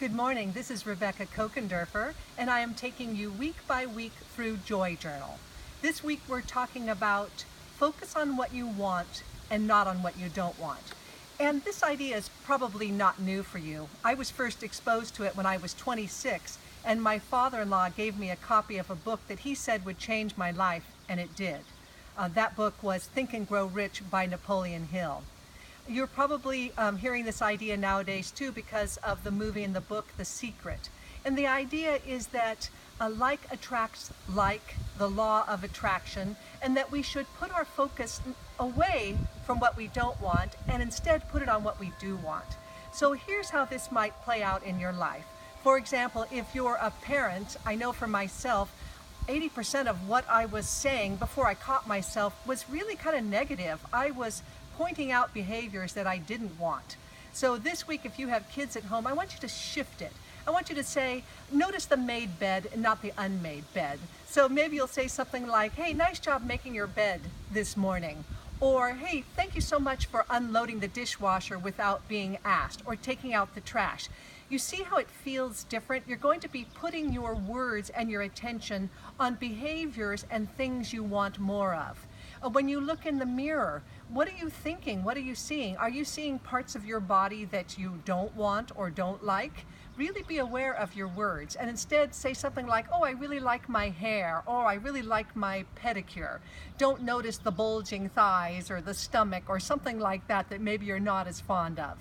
Good morning, this is Rebecca Kochenderfer, and I am taking you week by week through Joy Journal. This week we're talking about focus on what you want and not on what you don't want. And this idea is probably not new for you. I was first exposed to it when I was 26, and my father-in-law gave me a copy of a book that he said would change my life, and it did. That book was Think and Grow Rich by Napoleon Hill. You're probably hearing this idea nowadays too because of the movie and the book, The Secret. And the idea is that like attracts like, the law of attraction, and that we should put our focus away from what we don't want and instead put it on what we do want. So here's how this might play out in your life. For example, if you're a parent, I know for myself, 80% of what I was saying before I caught myself was really kind of negative. I was pointing out behaviors that I didn't want. So this week, if you have kids at home, I want you to shift it. I want you to say, notice the made bed and not the unmade bed. So maybe you'll say something like, hey, nice job making your bed this morning. Or, hey, thank you so much for unloading the dishwasher without being asked, or taking out the trash. You see how it feels different? You're going to be putting your words and your attention on behaviors and things you want more of. When you look in the mirror, what are you thinking? What are you seeing? Are you seeing parts of your body that you don't want or don't like? Really be aware of your words and instead say something like, oh, I really like my hair, or I really like my pedicure. Don't notice the bulging thighs or the stomach or something like that that maybe you're not as fond of.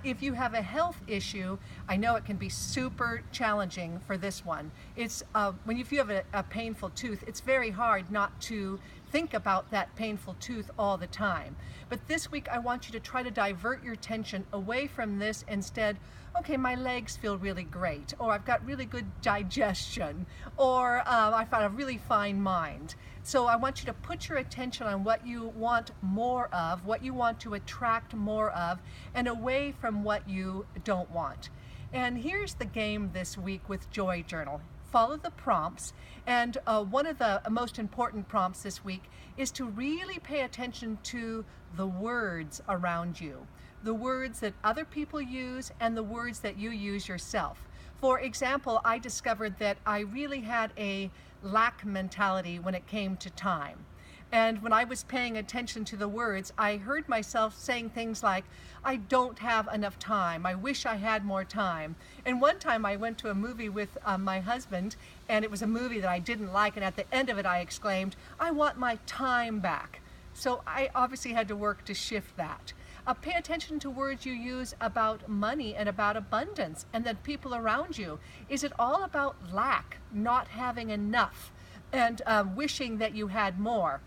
If you have a health issue, I know it can be super challenging for this one. It's if you have a painful tooth, it's very hard not to think about that painful tooth all the time. But this week I want you to try to divert your attention away from this instead. Okay, my legs feel really great, or I've got really good digestion, or I've got a really fine mind. So I want you to put your attention on what you want more of, what you want to attract more of, and away from what you don't want. And here's the game this week with Joy Journal. Follow the prompts, and one of the most important prompts this week is to really pay attention to the words around you, the words that other people use and the words that you use yourself. For example, I discovered that I really had a lack mentality when it came to time. And when I was paying attention to the words, I heard myself saying things like, I don't have enough time, I wish I had more time. And one time I went to a movie with my husband, and it was a movie that I didn't like, and at the end of it I exclaimed, I want my time back. So I obviously had to work to shift that. Pay attention to words you use about money and about abundance, and then people around you. Is it all about lack, not having enough, and wishing that you had more?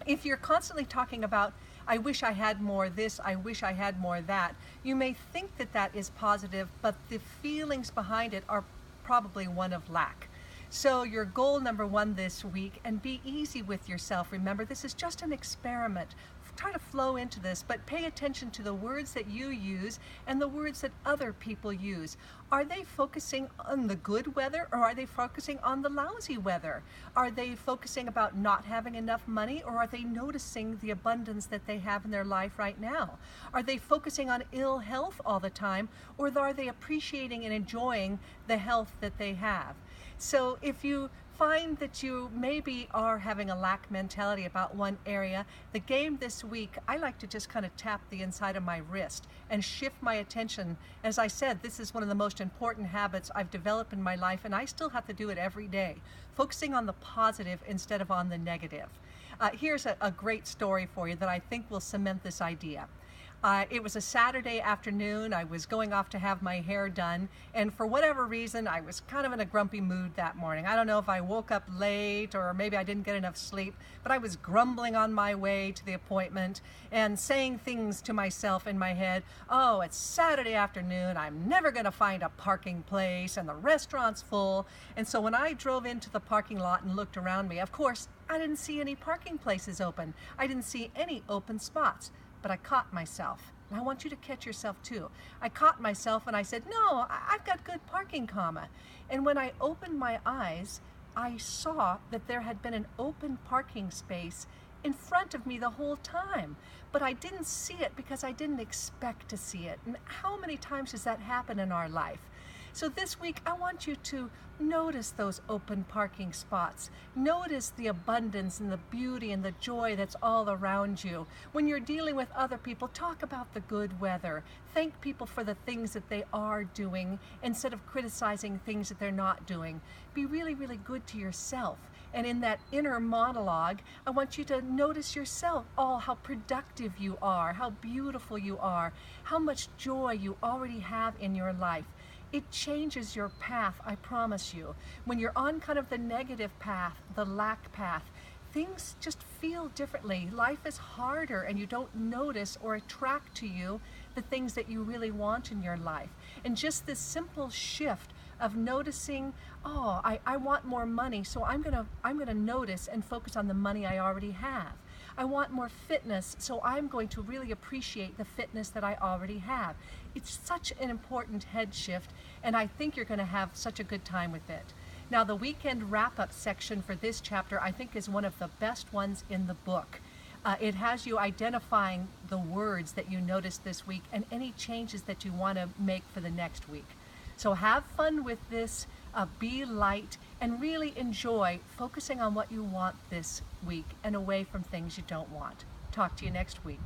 If you're constantly talking about, I wish I had more this, I wish I had more that, you may think that that is positive, but the feelings behind it are probably one of lack. So your goal number one this week, and be easy with yourself. Remember, this is just an experiment. Try to flow into this, but pay attention to the words that you use and the words that other people use. Are they focusing on the good weather, or are they focusing on the lousy weather? Are they focusing about not having enough money, or are they noticing the abundance that they have in their life right now? Are they focusing on ill health all the time, or are they appreciating and enjoying the health that they have? So if you find that you maybe are having a lack mentality about one area, the game this week, I like to just kind of tap the inside of my wrist and shift my attention. As I said, this is one of the most important habits I've developed in my life, and I still have to do it every day, focusing on the positive instead of on the negative. Here's a great story for you that I think will cement this idea. It was a Saturday afternoon. I was going off to have my hair done, and for whatever reason I was kind of in a grumpy mood that morning. I don't know if I woke up late or maybe I didn't get enough sleep, but I was grumbling on my way to the appointment and saying things to myself in my head. Oh, it's Saturday afternoon, I'm never going to find a parking place, and the restaurant's full. And so when I drove into the parking lot and looked around me, of course I didn't see any parking places open. I didn't see any open spots. But I caught myself, and I want you to catch yourself too. I caught myself and I said, no, I've got good parking, comma. And when I opened my eyes, I saw that there had been an open parking space in front of me the whole time. But I didn't see it because I didn't expect to see it. And how many times does that happen in our life? So this week, I want you to notice those open parking spots. Notice the abundance and the beauty and the joy that's all around you. When you're dealing with other people, talk about the good weather. Thank people for the things that they are doing instead of criticizing things that they're not doing. Be really, really good to yourself. And in that inner monologue, I want you to notice yourself, how productive you are, how beautiful you are, how much joy you already have in your life. It changes your path, I promise you. When you're on kind of the negative path, the lack path, things just feel differently. Life is harder and you don't notice or attract to you the things that you really want in your life. And just this simple shift of noticing, I want more money, so I'm gonna notice and focus on the money I already have. I want more fitness, so I'm going to really appreciate the fitness that I already have. It's such an important head shift, and I think you're going to have such a good time with it. Now, the weekend wrap-up section for this chapter, I think, is one of the best ones in the book. It has you identifying the words that you noticed this week and any changes that you want to make for the next week. So have fun with this, be light, and really enjoy focusing on what you want this week and away from things you don't want. Talk to you next week.